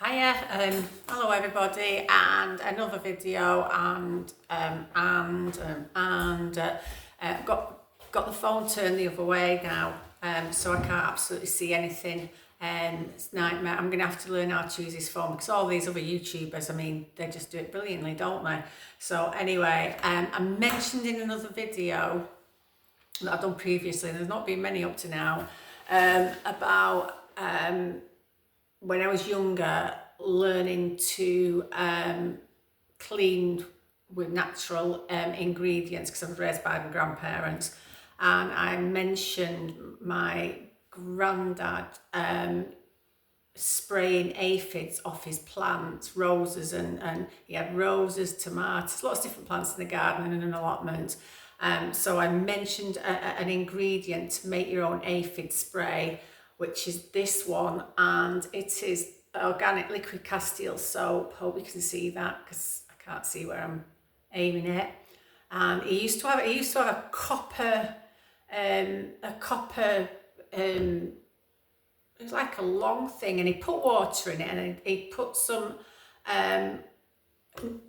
Hiya, hello everybody, and another video, got the phone turned the other way now, so I can't absolutely see anything. It's a nightmare. I'm gonna have to learn how to use this phone because all these other YouTubers, I mean, they just do it brilliantly, don't they? So anyway, I mentioned in another video that I've done previously, there's not been many up to now, about when I was younger, learning to clean with natural ingredients because I was raised by my grandparents, and I mentioned my granddad spraying aphids off his plants, roses, and he had roses, tomatoes, lots of different plants in the garden and an allotment. So I mentioned an ingredient to make your own aphid spray, which is this one, and it is organic liquid Castile soap. Hope you can see that because I can't see where I'm aiming it. And he used to have a copper it was like a long thing, and he put water in it, and he put some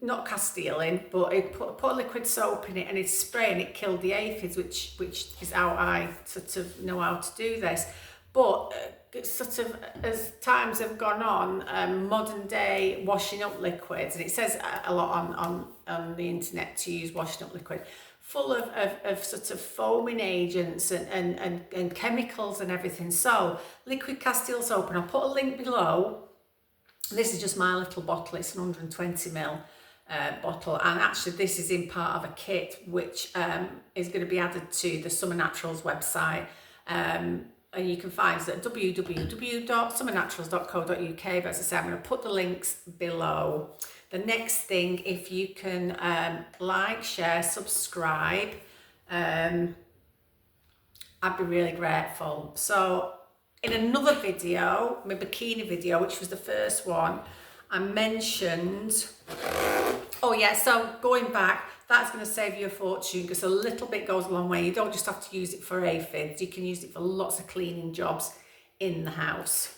not Castile in, but he put a liquid soap in it, and he'd spray, and it killed the aphids, which is how I sort of know how to do this. But sort of as times have gone on, modern day washing up liquids, and it says a lot on the internet to use washing up liquid, full of sort of foaming agents and chemicals and everything. So liquid Castile soap, and I'll put a link below. This is just my little bottle, it's an 120ml bottle, and actually this is in part of a kit which is going to be added to the Summer Naturals website. And you can find it at www.summernaturals.co.uk, but as I say, I'm going to put the links below. The next thing, if you can like, share, subscribe, I'd be really grateful. So in another video, my bikini video, which was the first one, I mentioned, oh yeah, so going back, that's going to save you a fortune because a little bit goes a long way. You don't just have to use it for aphids, you can use it for lots of cleaning jobs in the house.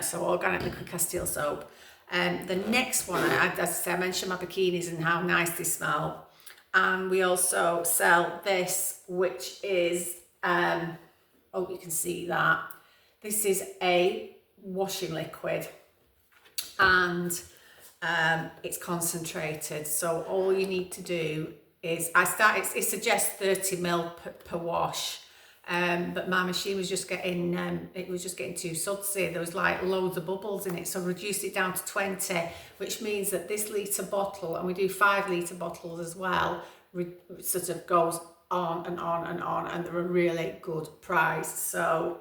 So organic liquid Castile soap. The next one, as I say, I mentioned my bikinis and how nice they smell. And we also sell this, which is, oh, you can see that. This is a washing liquid, and it's concentrated. So all you need to do is, it suggests 30ml per wash, but my machine was just getting, it was just getting too sudsy. There was like loads of bubbles in it, so I reduced it down to 20, which means that this litre bottle, and we do 5 litre bottles as well, sort of goes on and on and on, and they're a really good price. So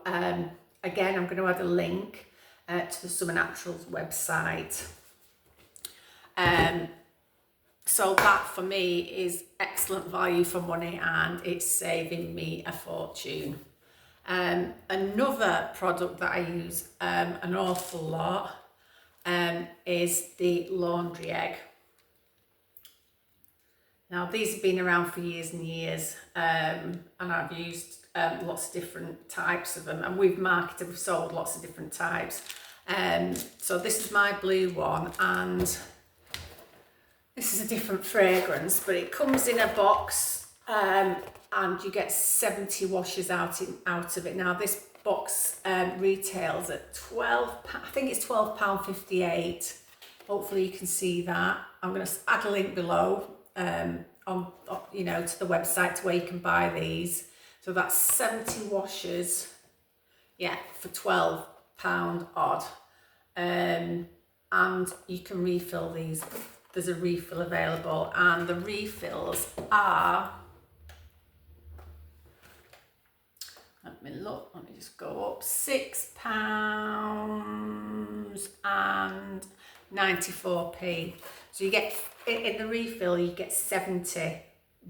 again, I'm going to add a link to the Summer Naturals website. So that for me is excellent value for money, and it's saving me a fortune. Another product that I use an awful lot is the laundry egg. Now these have been around for years and years, and I've used lots of different types of them, and we've sold lots of different types. So this is my blue one, and this is a different fragrance, but it comes in a box, and you get 70 washes out of it. Now this box retails at I think it's £12.58. Hopefully you can see that. I'm going to add a link below to the website to where you can buy these. So that's 70 washes, yeah, for £12 odd. And you can refill these. There's a refill available, and the refills are, let me just go up, £6.94. So you get, in the refill, you get 70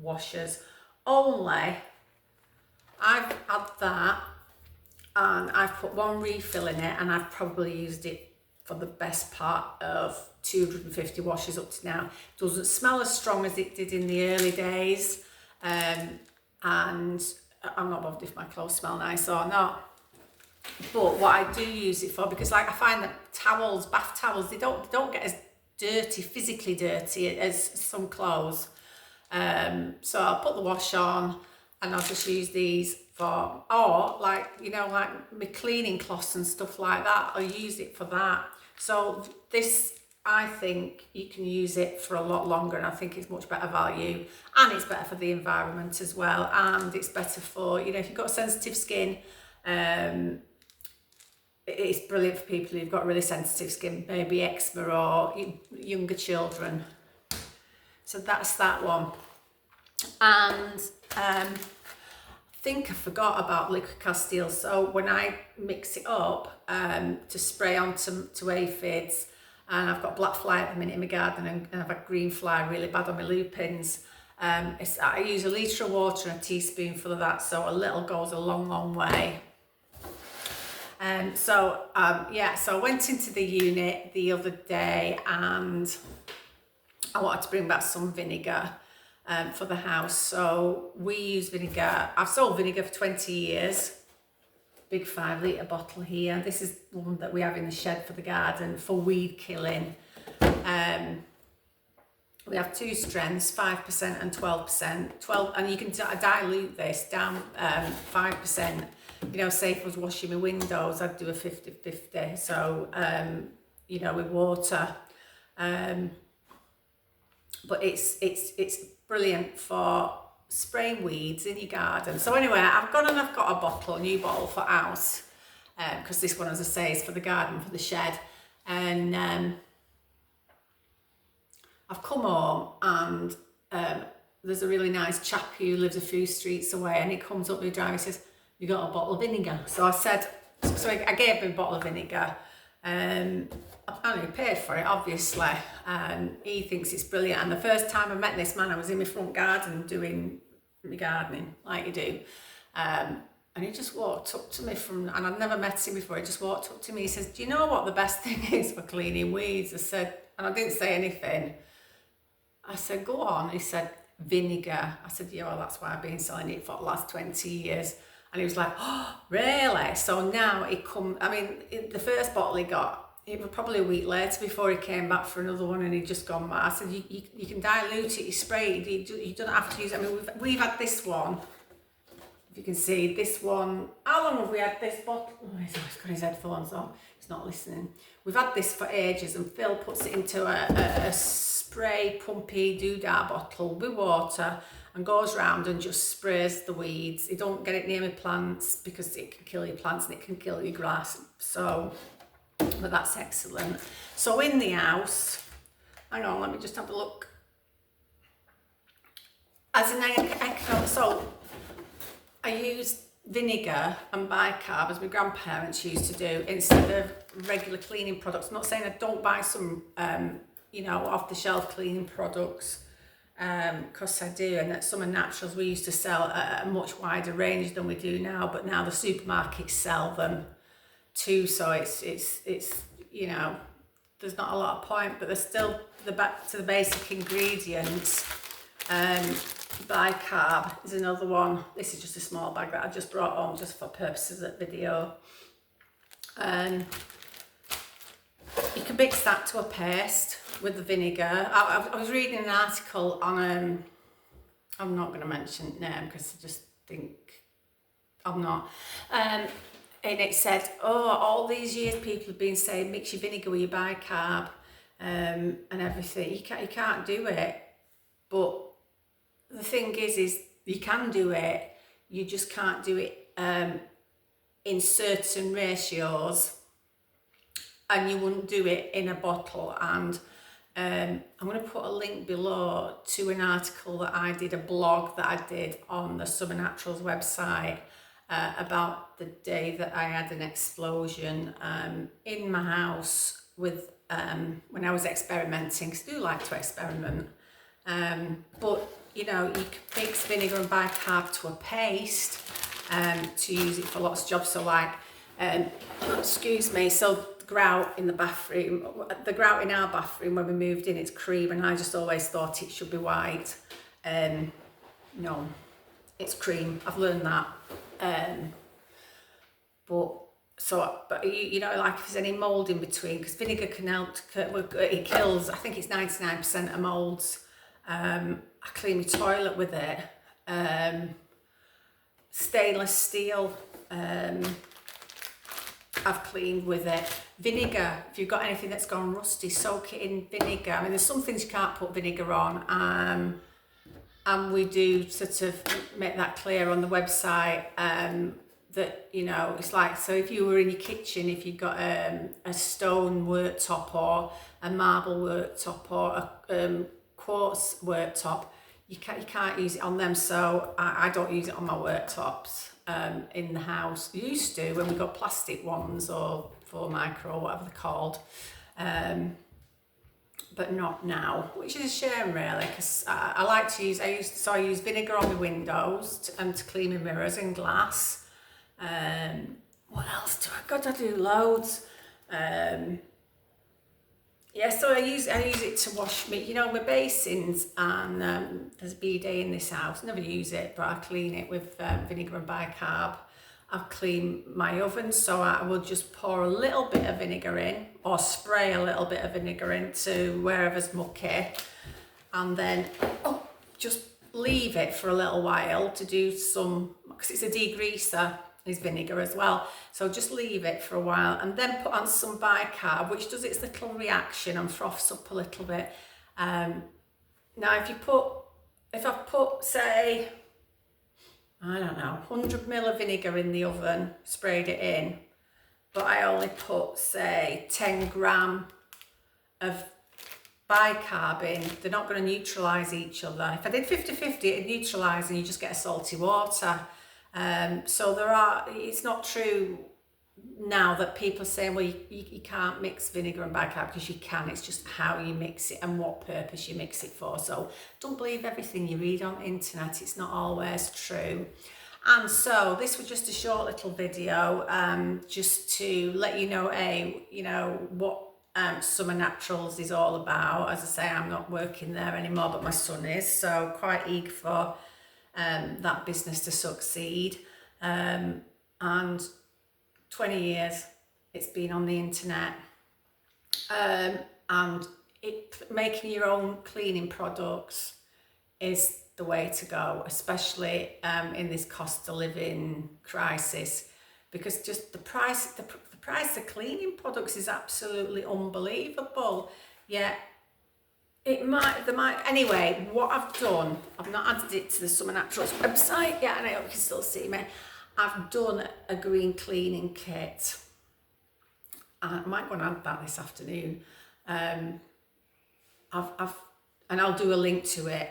washers. Only, I've had that, and I've put one refill in it, and I've probably used it for the best part of 250 washes up to now. It doesn't smell as strong as it did in the early days, and I'm not bothered if my clothes smell nice or not. But what I do use it for, because like I find that towels, bath towels, they don't get as dirty, physically dirty as some clothes. So I'll put the wash on and I'll just use these for, or like, you know, like my cleaning cloths and stuff like that, I'll use it for that. So this, I think you can use it for a lot longer, and I think it's much better value, and it's better for the environment as well, and it's better for, you know, if you've got sensitive skin, it's brilliant for people who've got really sensitive skin, maybe eczema or younger children. So that's that one. And I think I forgot about liquid Castile. So when I mix it up to spray onto aphids, and I've got black fly at the minute in my garden, and I've had green fly really bad on my lupins. I use a litre of water and a teaspoonful of that, so a little goes a long, long way. So I went into the unit the other day and I wanted to bring back some vinegar for the house. So we use vinegar. I've sold vinegar for 20 years. Big 5 litre bottle here. This is one that we have in the shed for the garden for weed killing. We have 2 strengths, 5% and 12%. And you can dilute this down 5%. You know, say if I was washing my windows, I'd do a 50-50. So, you know, with water. But it's brilliant for spraying weeds in your garden. So anyway, I've got a new bottle for house, because this one, as I say, is for the garden, for the shed. And I've come home and there's a really nice chap who lives a few streets away, and he comes up with the drive, he says, "You got a bottle of vinegar?" So I said, I gave him a bottle of vinegar. I only paid for it, obviously, and he thinks it's brilliant. And the first time I met this man, I was in my front garden doing my gardening, like you do. And he just walked up to me and I'd never met him before, he just walked up to me, he says, "Do you know what the best thing is for cleaning weeds?" I said, and I didn't say anything. I said, "Go on." He said, "Vinegar." I said, "Yeah, well, that's why I've been selling it for the last 20 years. And he was like, "Oh, really?" So now the first bottle he got, it was probably a week later before he came back for another one, and he'd just gone mad. I said, you can dilute it, you spray it, you don't have to use it. I mean, we've had this one, if you can see, this one, how long have we had this bottle? Oh, he's got his headphones on, he's not listening. We've had this for ages, and Phil puts it into a spray pumpy doodah bottle with water and goes round and just sprays the weeds. He don't get it near my plants because it can kill your plants and it can kill your grass. So, but that's excellent. So in the house, hang on, let me just have a look. As an economic, so I use vinegar and bicarb as my grandparents used to do instead of regular cleaning products. I'm not saying I don't buy some, off the shelf cleaning products, because I do, and that some of naturals we used to sell at a much wider range than we do now, but now the supermarkets sell them too, so it's there's not a lot of point, but there's still back to the basic ingredients. Bicarb is another one. This is just a small bag that I just brought home just for purposes of video. You can mix that to a paste with the vinegar. I was reading an article on I'm not going to mention name because I just think I'm not. And it said, all these years people have been saying mix your vinegar with your bicarb and everything. You can't do it. But the thing is you can do it. You just can't do it in certain ratios, and you wouldn't do it in a bottle. And I'm going to put a link below to an article that I did, a blog that I did on the Summer Naturals website about the day that I had an explosion in my house with when I was experimenting, because I do like to experiment. But you can mix vinegar and bicarb to a paste to use it for lots of jobs. So like, so the grout in the bathroom, the grout in our bathroom when we moved in, it's cream, and I just always thought it should be white. No, it's cream. I've learned that. But So, but you know, like if there's any mold in between, because vinegar can help, it kills, I think it's 99% of molds. I clean my toilet with it. Stainless steel, I've cleaned with it. Vinegar, if you've got anything that's gone rusty, soak it in vinegar. I mean, there's some things you can't put vinegar on, and we do sort of make that clear on the website, that, you know, it's like, so if you were in your kitchen, if you've got a stone worktop or a marble worktop or a quartz worktop, you can't use it on them. So I don't use it on my worktops in the house. I used to when we got plastic ones or 4 micro or whatever they're called, but not now, which is a shame really, because I like to use, I use vinegar on my windows to clean my mirrors and glass. What else do I got? I do loads. Yeah, so I use it to wash me, you know, my basins, and there's a bidet in this house. Never use it, but I clean it with vinegar and bicarb. I've cleaned my oven, so I will just pour a little bit of vinegar in, or spray a little bit of vinegar into wherever's mucky, and then just leave it for a little while to do some, because it's a degreaser, is vinegar as well. So just leave it for a while and then put on some bicarb, which does its little reaction and froths up a little bit. Now if I've put say, I don't know, 100 ml of vinegar in the oven, sprayed it in, but I only put say 10 gram of bicarb in, they're not going to neutralise each other. If I did 50-50, it'd neutralise and you just get a salty water. So it's not true now that people are saying, well, you can't mix vinegar and bicarb, because you can. It's just how you mix it and what purpose you mix it for. So don't believe everything you read on the internet. It's not always true. And so this was just a short little video, just to let you know, what Summer Naturals is all about. As I say, I'm not working there anymore, but my son is, so quite eager for that business to succeed. And 20 years it's been on the internet, and making your own cleaning products is the way to go, especially in this cost of living crisis, because just the price of cleaning products is absolutely unbelievable. Yet anyway, what I've done, I've not added it to the Summer Naturals website yet, and I hope you can still see me. I've done a green cleaning kit. I might go and add that this afternoon. And I'll do a link to it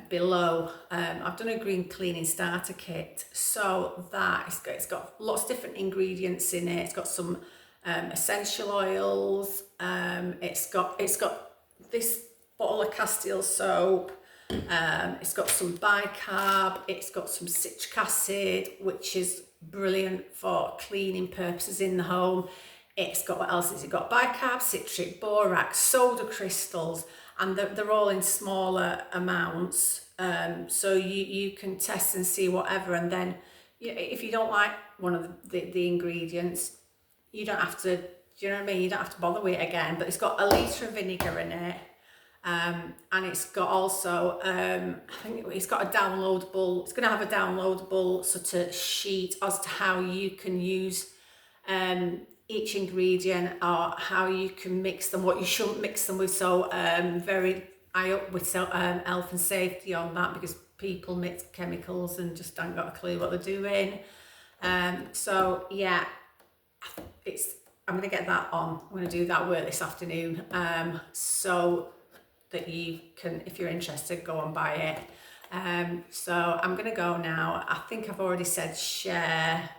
below. I've done a green cleaning starter kit, so that it's got lots of different ingredients in it. It's got some essential oils. It's got this bottle of Castile soap. It's got some bicarb. It's got some citric acid, which is brilliant for cleaning purposes in the home. It's got, what else has it got? Bicarb, citric, borax, soda crystals, and they're all in smaller amounts. So you can test and see whatever, and then if you don't like one of the ingredients, you don't have to, do you know what I mean? You don't have to bother with it again. But it's got a litre of vinegar in it. And it's got also, I think it's got it's going to have a downloadable sort of sheet as to how you can use each ingredient, or how you can mix them, what you shouldn't mix them with. So very high up with health and safety on that, because people mix chemicals and just don't got a clue what they're doing. So yeah, I'm going to get that on. I'm going to do that work this afternoon, so that you can, if you're interested, go and buy it. So I'm going to go now. I think I've already said share,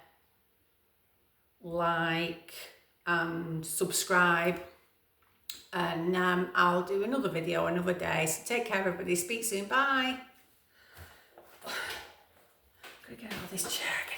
like, and subscribe. And I'll do another video another day. So take care, everybody. Speak soon. Bye. I'm going to get out of this chair again.